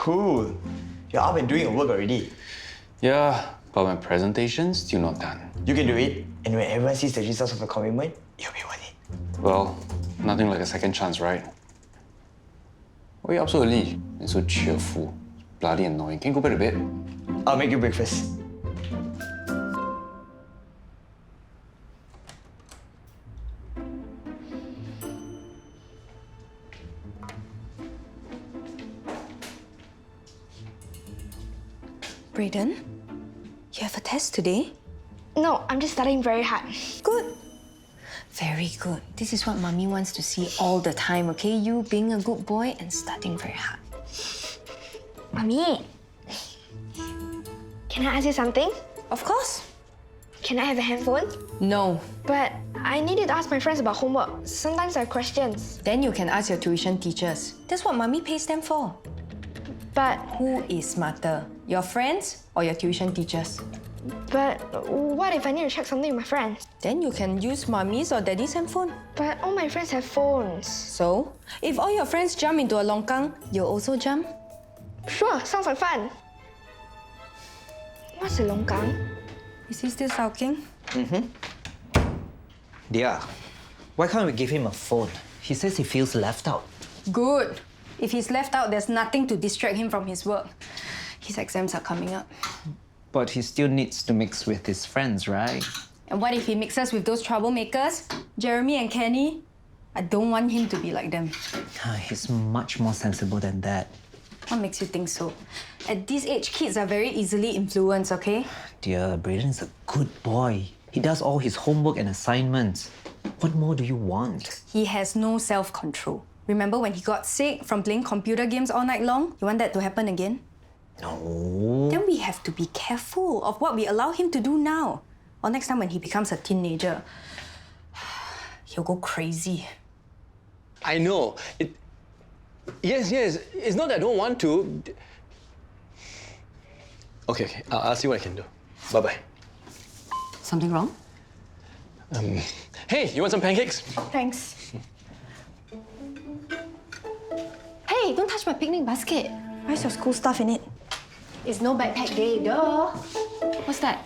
Cool. You're up and doing your work already. Yeah, but my presentation's still not done. You can do it, and when everyone sees the results of your commitment, you'll be worth it. Well, nothing like a second chance, right? Why are you up so early and so cheerful? Bloody annoying. Can you go back to bed? I'll make you breakfast. Brayden, you have a test today? No, I'm just studying very hard. Good. Very good. This is what Mummy wants to see all the time, okay? You being a good boy and studying very hard. Mommy, can I ask you something? Of course. Can I have a handphone? No. But I needed to ask my friends about homework. Sometimes I have questions. Then you can ask your tuition teachers. That's what Mummy pays them for. But Who is smarter, your friends or your tuition teachers? what if I need to check something with my friends? Then you can use Mummy's or Daddy's handphone. But all my friends have phones. So, if all your friends jump into a longkang, you'll also jump? Sure, sounds like fun. What's a longkang? Is he still sulking? Yeah. Why can't we give him a phone? He says he feels left out. Good. If he's left out, there's nothing to distract him from his work. His exams are coming up. But he still needs to mix with his friends, right? And what if he mixes with those troublemakers? Jeremy and Kenny? I don't want him to be like them. He's much more sensible than that. What makes you think so? At this age, kids are very easily influenced, okay? Dear, Brayden is a good boy. He does all his homework and assignments. What more do you want? He has no self-control. Remember when he got sick from playing computer games all night long? You want that to happen again? No. Then we have to be careful of what we allow him to do now. Or next time when he becomes a teenager, he'll go crazy. I know. Yes. It's not that I don't want to. Okay. I'll see what I can do. Bye-bye. Something wrong? Hey, you want some pancakes? Thanks. Hey, don't touch my picnic basket. Where's your school stuff in it? It's no backpack day, duh. What's that?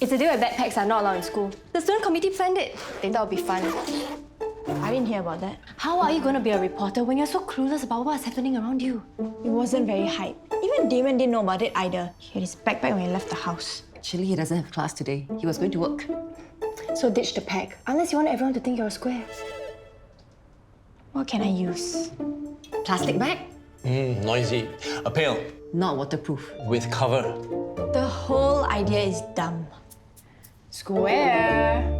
It's a day where backpacks are not allowed in school. The student committee planned it. They thought it'd be fun. I didn't hear about that. How are you going to be a reporter when you're so clueless about what's happening around you? It wasn't very hype. Even Damien didn't know about it either. He had his backpack when he left the house. Actually, he doesn't have class today. He was going to work. So ditch the pack, unless you want everyone to think you're a square. What can I use? Plastic bag? Noisy. A pail Not waterproof. with cover. The whole idea is dumb. Square.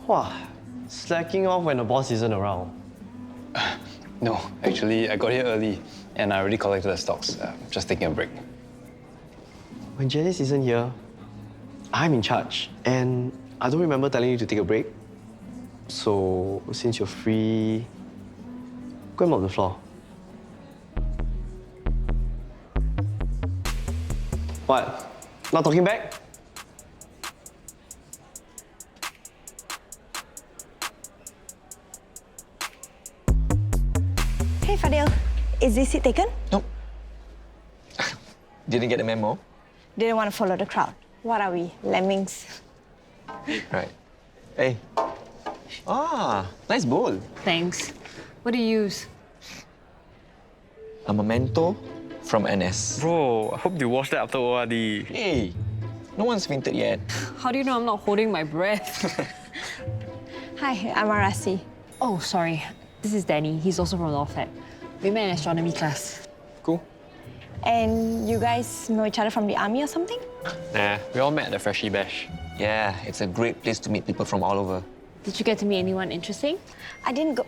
Wow, slacking off when the boss isn't around. No, actually, I got here early and I already collected the stocks. Just taking a break. When Janice isn't here, I'm in charge. And I don't remember telling you to take a break. So, since you're free, go and mop the floor. What? Not talking back? Hey, Fadil. Is this seat taken? Nope. Didn't get the memo? Didn't want to follow the crowd. What are we, lemmings? Right. Hey. Ah, nice bowl. Thanks. What do you use? A memento from NS. Bro, I hope you washed that after ORD. Hey, no one's fainted yet. How do you know I'm not holding my breath? Hi, I'm Arasi. Oh, sorry. This is Danny. He's also from LawFed. We met in astronomy class. Cool. And you guys know each other from the army or something? Nah, we all met at the Freshie Bash. Yeah, it's a great place to meet people from all over. Did you get to meet anyone interesting? I didn't go...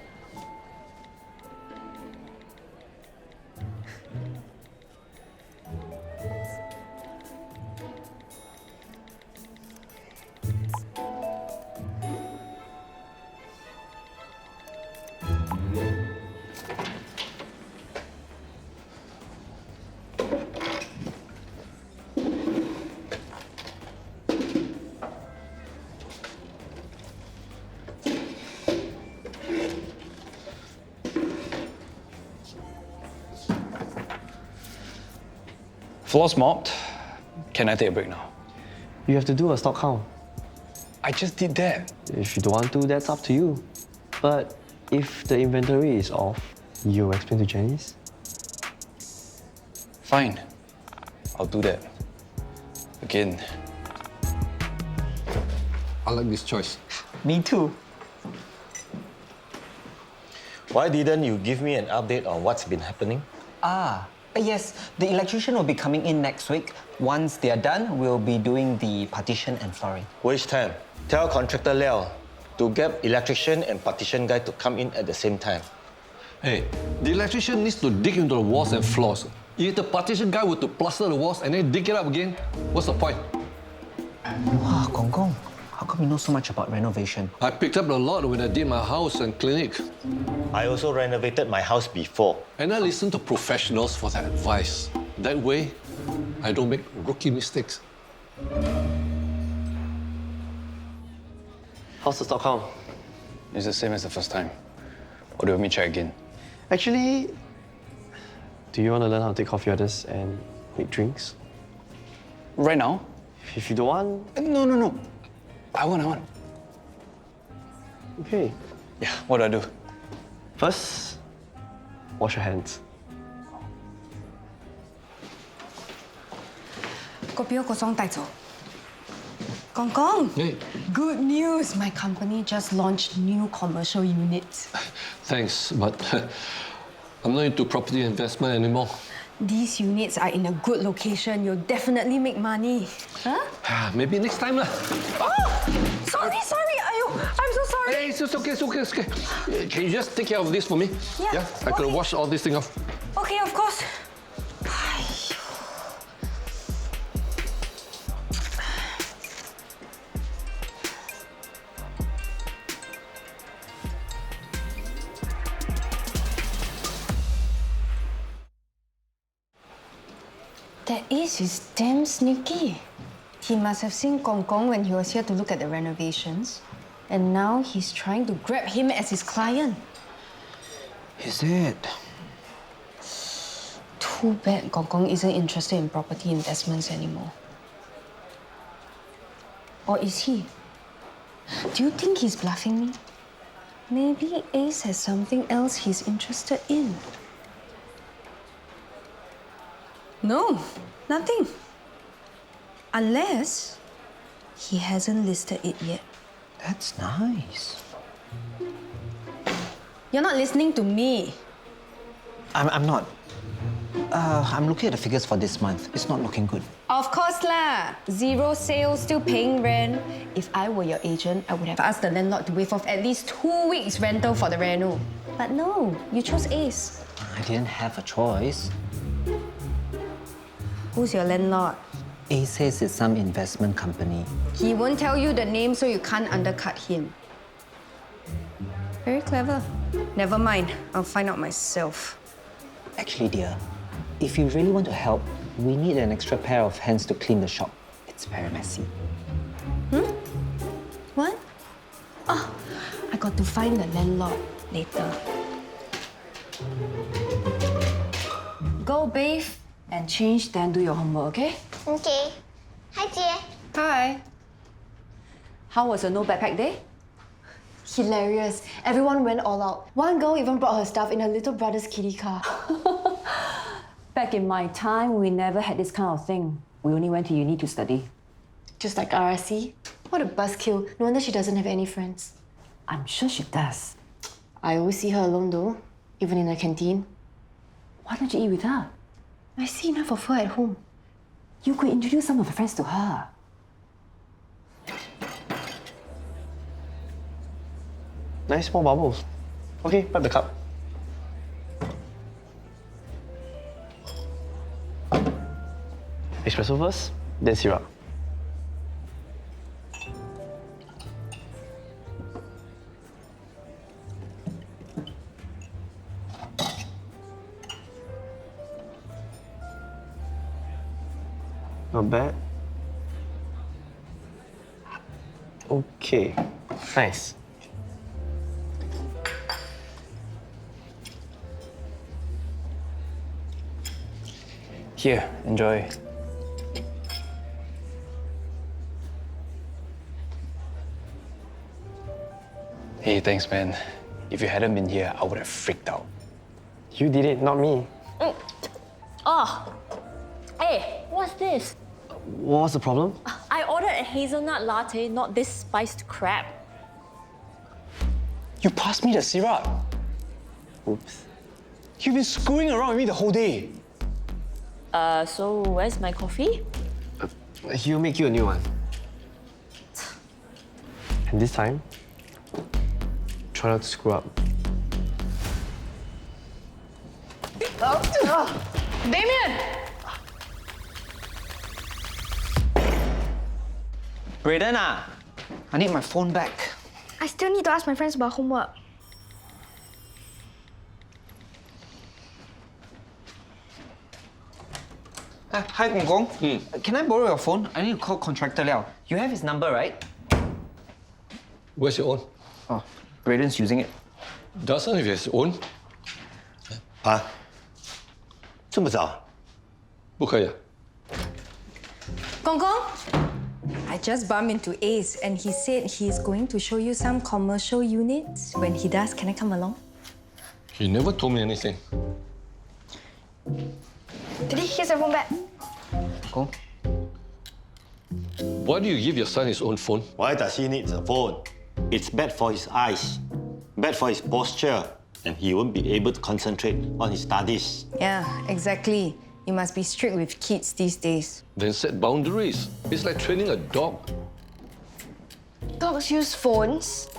Floor's mopped. Can I take a break now? You have to do a stock count. I just did that. If you don't want to, that's up to you. But if the inventory is off, you'll explain to Janice. Fine. I'll do that. Again. I like this choice. Me too. Why didn't you give me an update on what's been happening? Yes, the electrician will be coming in next week. Once they are done, we'll be doing the partition and flooring. Waste time. Tell contractor Liao to get electrician and partition guy to come in at the same time. Hey, the electrician needs to dig into the walls and floors. If the partition guy were to plaster the walls and then dig it up again, what's the point? Wow, Gong Gong, how come you know so much about renovation? I picked up a lot when I did my house and clinic. I also renovated my house before. And I listen to professionals for their advice. That way, I don't make rookie mistakes. How's the stock count? It's the same as the first time. Or do you want me to check again? Actually, do you want to learn how to take coffee orders and make drinks? Right now? If you don't want, No. I want. okay. Yeah, what do I do? First, wash your hands. Kopi kosong 带走。Gong Gong. Hey, Good news! My company just launched new commercial units. thanks, but I'm not into property investment anymore. These units are in a good location. You'll definitely make money. Huh? Maybe next time lah. Sorry. Ayo, I'm so sorry. Hey, it's okay. Can you just take care of this for me? Yeah, I could okay. wash all this thing off. Okay, of course. That Ace is damn sneaky. He must have seen Gong Gong when he was here to look at the renovations. And now he's trying to grab him as his client. Is it? Too bad Gong Gong isn't interested in property investments anymore. Or is he? Do you think he's bluffing me? Maybe Ace has something else he's interested in. No, nothing. Unless he hasn't listed it yet. That's nice. You're not listening to me. I'm not. I'm looking at the figures for this month. It's not looking good. Of course lah. 0 sales, still paying rent. If I were your agent, I would have asked the landlord to waive off at least 2 weeks rental for the reno. But no, you chose Ace. I didn't have a choice. Who's your landlord? Ace says it's some investment company. He won't tell you the name so you can't undercut him. Very clever. Never mind, I'll find out myself. Actually, dear, if you really want to help, we need an extra pair of hands to clean the shop. It's very messy. What? Oh, I got to find the landlord later. Go bathe and change, then do your homework, okay? Okay. Hi, Jie. Hi. How was your no backpack day? Hilarious. Everyone went all out. One girl even brought her stuff in her little brother's kiddie car. Back in my time, we never had this kind of thing. We only went to uni to study. Just like RSC. What a buzzkill. No wonder she doesn't have any friends. I'm sure she does. I always see her alone though, even in the canteen. Why don't you eat with her? I see enough of her at home. You could introduce some of her friends to her. Nice small bubbles. Okay, grab the cup. Espresso first, then syrup. Not bad. Okay, nice. Here, enjoy. Hey, thanks, man. If you hadn't been here, I would have freaked out. You did it, not me. Oh, hey, what's this? What's the problem? I ordered a hazelnut latte, not this spiced crap. You passed me the syrup. Oops. You've been screwing around with me the whole day. So where's my coffee? He'll make you a new one. And this time, try not to screw up. Damien! Brayden, I need my phone back. I still need to ask my friends about homework. Hi, Gong Gong. Can I borrow your phone? I need to call contractor Liao. You have his number, right? Where's your own? Oh, Brayden's using it. Doesn't have his own? 啊，这么早？不可以啊。 Gong Gong, I just bumped into Ace and he said he's going to show you some commercial units. When he does, can I come along? He never told me anything. Daddy, here's your phone back. Gong. Why do you give your son his own phone? Why does he need a phone? It's bad for his eyes, bad for his posture, and he won't be able to concentrate on his studies. Yeah, exactly. You must be strict with kids these days. Then set boundaries. It's like training a dog. Dogs use phones.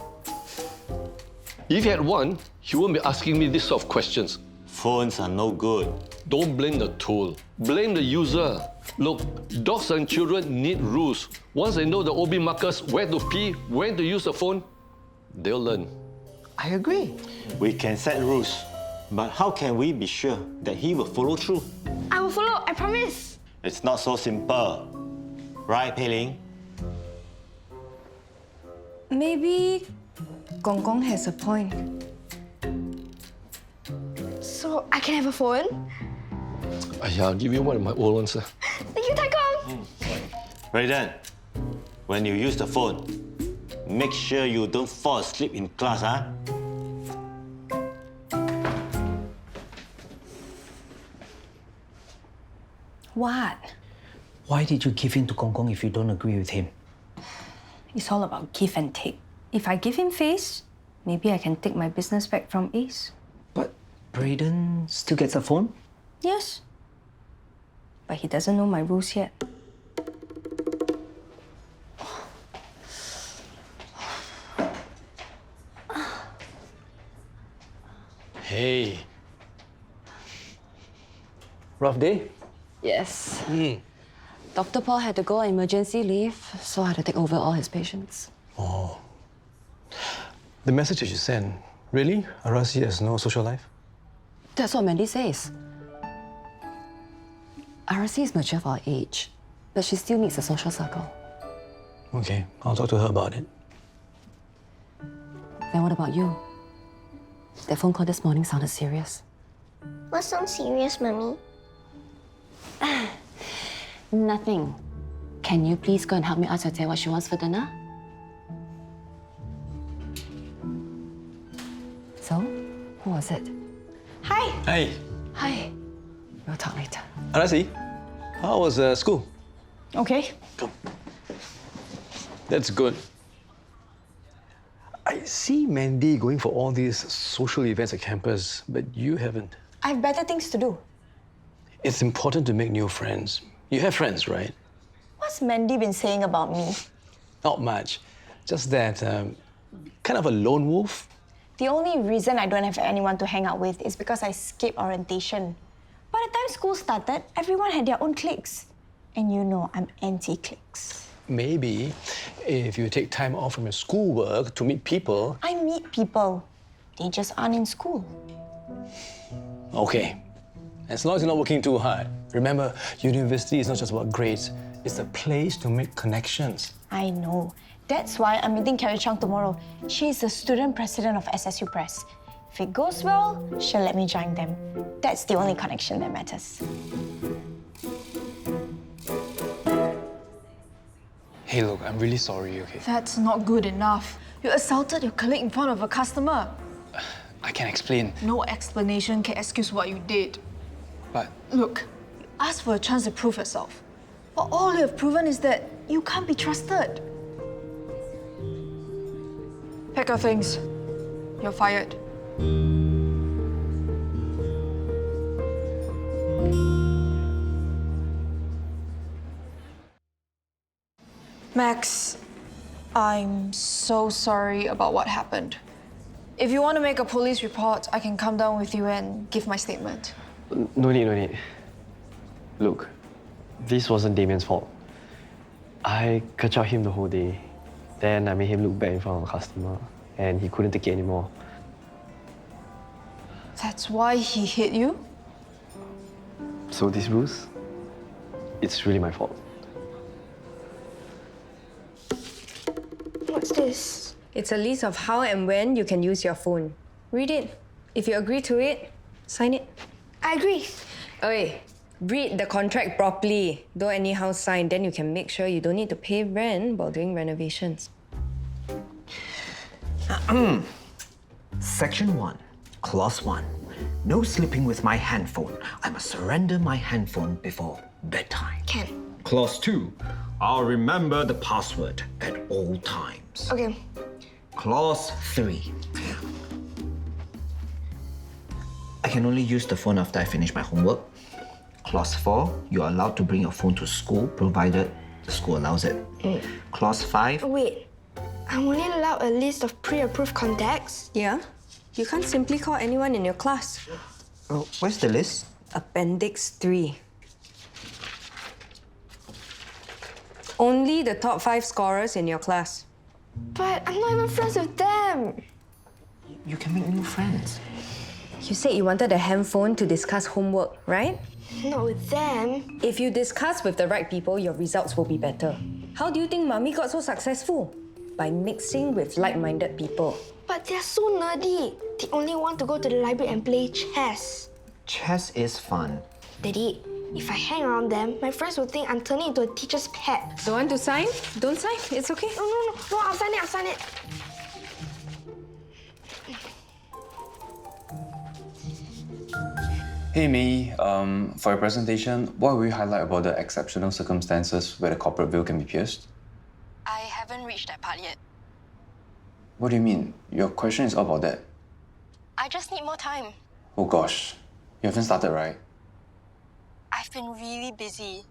If he had one, he won't be asking me this sort of questions. Phones are no good. Don't blame the tool. Blame the user. Look, dogs and children need rules. Once they know the OB markers, where to pee, when to use the phone, they'll learn. I agree. We can set rules, but how can we be sure that he will follow through? I will follow, I promise. It's not so simple. Right, Pei Ling? Maybe Gong Gong has a point. So I can have a phone? I'll give you one of my old ones. Thank you, Tai Kong. Brayden, when you use the phone, make sure you don't fall asleep in class, huh? What? Why did you give in to Gong Gong if you don't agree with him? It's all about give and take. If I give him face, maybe I can take my business back from Ace. But Brayden still gets a phone? Yes. But he doesn't know my rules yet. Hey. Rough day? Yes. Dr. Paul had to go on emergency leave, so I had to take over all his patients. Oh. The message that you sent, really? Arasi has no social life? That's what Mandy says. Arasi is mature for her age, but she still needs a social circle. Okay, I'll talk to her about it. Then what about you? That phone call this morning sounded serious. What's so serious, Mummy? Nothing. Can you please go and help me ask Tia what she wants for dinner? So, who was it? Hi. Hey, Hi. We'll talk later. Arasi, how was school? Okay. That's good. I see Mandy going for all these social events at campus, but you haven't. I have better things to do. It's important to make new friends. You have friends, right? What's Mandy been saying about me? Not much. Just that kind of a lone wolf. The only reason I don't have anyone to hang out with is because I skipped orientation. By the time school started, everyone had their own cliques. And you know I'm anti-cliques. Maybe if you take time off from your schoolwork to meet people. I meet people. They just aren't in school. Okay. As long as you're not working too hard. Remember, university is not just about grades. It's a place to make connections. I know. That's why I'm meeting Carrie Chung tomorrow. She's the student president of SSU Press. If it goes well, she'll let me join them. That's the only connection that matters. Hey, look, I'm really sorry, okay? That's not good enough. You assaulted your colleague in front of a customer. I can explain, No explanation can excuse what you did. but Look, you asked for a chance to prove yourself. But all you have proven is that you can't be trusted. Pack your things. You're fired. Max, I'm so sorry about what happened. If you want to make a police report, I can come down with you and give my statement. No need, no need. Look, this wasn't Damien's fault. I kacau him the whole day. Then I made him look bad in front of a customer, and he couldn't take it anymore. That's why he hit you? So this Bruce, it's really my fault. What's this? It's a list of how and when you can use your phone. Read it. If you agree to it, sign it. I agree. Oi, read the contract properly. Don't anyhow sign, then you can make sure you don't need to pay rent while doing renovations. Section 1, Clause 1. No sleeping with my handphone. I must surrender my handphone before bedtime. Can. Clause 2. I'll remember the password at all times. Okay. Clause 3. I can only use the phone after I finish my homework. Clause 4. You're allowed to bring your phone to school provided the school allows it. Clause 5. Wait, I'm only allowed a list of pre-approved contacts? Yeah? You can't simply call anyone in your class. Oh, where's the list? Appendix 3. Only the top 5 scorers in your class. But I'm not even friends with them. You can make new friends. You said you wanted a handphone to discuss homework, right? Not with them. If you discuss with the right people, your results will be better. How do you think Mummy got so successful? By mixing with like-minded people. But they're so nerdy. They only want to go to the library and play chess. Chess is fun. Daddy, if I hang around them, my friends will think I'm turning into a teacher's pet. Don't want to sign? Don't sign. It's okay. No, I'll sign it, I'll sign it. Hey Mei, for your presentation, what will you highlight about the exceptional circumstances where the corporate veil can be pierced? I haven't reached that part yet. What do you mean? Your question is all about that. I just need more time. Oh gosh, you haven't started, right? I've been really busy.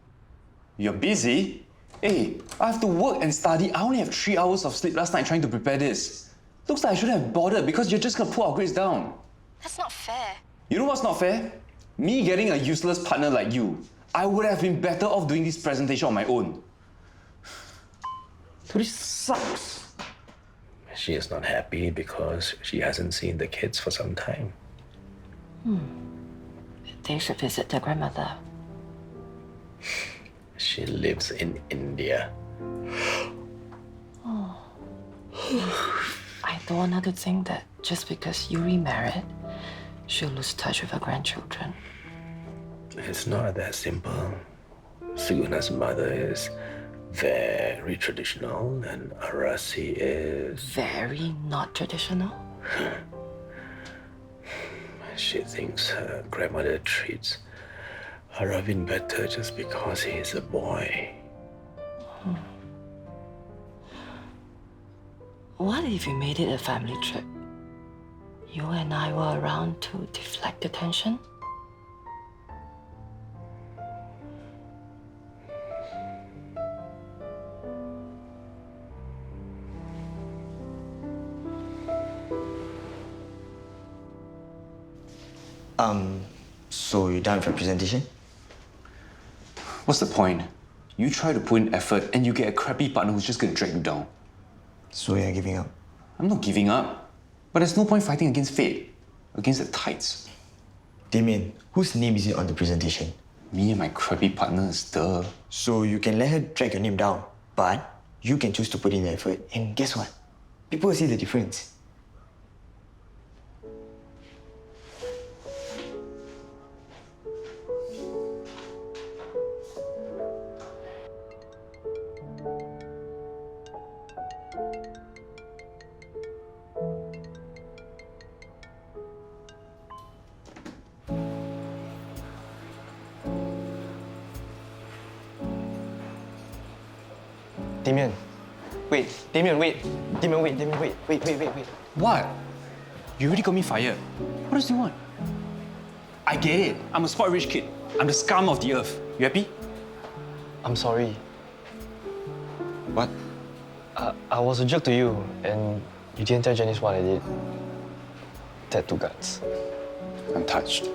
You're busy? Hey, I have to work and study. I only have 3 hours of sleep last night trying to prepare this. Looks like I shouldn't have bothered because you're just gonna pull our grades down. That's not fair. You know what's not fair? Me getting a useless partner like you. I would have been better off doing this presentation on my own. So this sucks. She is not happy because she hasn't seen the kids for some time. They should visit their grandmother. She lives in India. I don't want her to think that just because you remarried, she'll lose touch with her grandchildren. It's not that simple. Suguna's mother is very traditional and Arasi is... Very not traditional? She thinks her grandmother treats Haravin better just because he is a boy. What if we made it a family trip? You and I were around to deflect the tension? So you done with your presentation? What's the point? You try to put in effort and you get a crappy partner who's just gonna drag you down. So you're giving up? I'm not giving up. But there's no point fighting against fate, against the tides. Damien, whose name is it on the presentation? Me and my crappy partners, duh. So you can let her drag your name down, but you can choose to put in the effort, and guess what? People will see the difference. Damien. Wait, Damien, wait. Damien, wait, Damien, wait. Wait. What? You already got me fired. What else do you want? I get it. I'm a spoiled rich kid. I'm the scum of the earth. You happy? I'm sorry. What? I was a jerk to you, and you didn't tell Janice what I did. That took guts. I'm touched.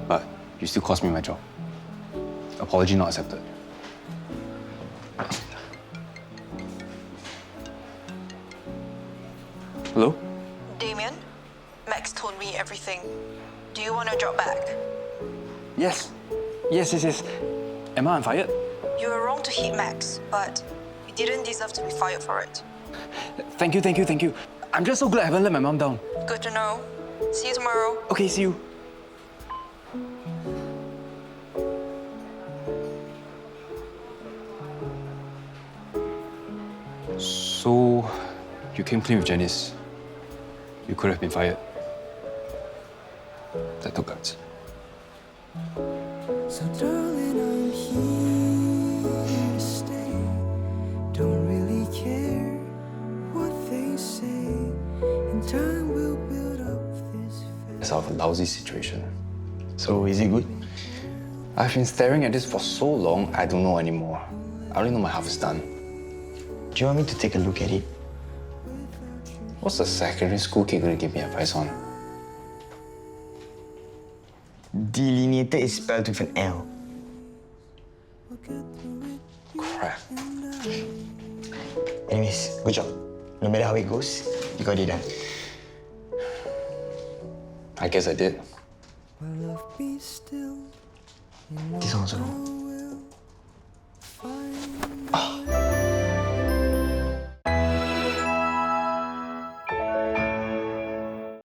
But you still cost me my job. Apology not accepted. Hello? Damien, Max told me everything. Do you want to drop back? Yes. Yes. Am I fired? You were wrong to hit Max, but you didn't deserve to be fired for it. Thank you. I'm just so glad I haven't let my mom down. Good to know. See you tomorrow. Okay, see you. So, you came clean with Janice. You could have been fired. That took guts. So darling, I'm here to stay. Don't really care what they say. In time we'll build up this faith. It's out of a lousy situation. So, is it good? I've been staring at this for so long, I don't know anymore. I only know my half is done. Do you want me to take a look at it? What's the secondary school kid going to give me advice on? Delineated is spelled with an L. Crap. Anyways, good job. No matter how it goes, you got it done. I guess I did. My love be still. This one also.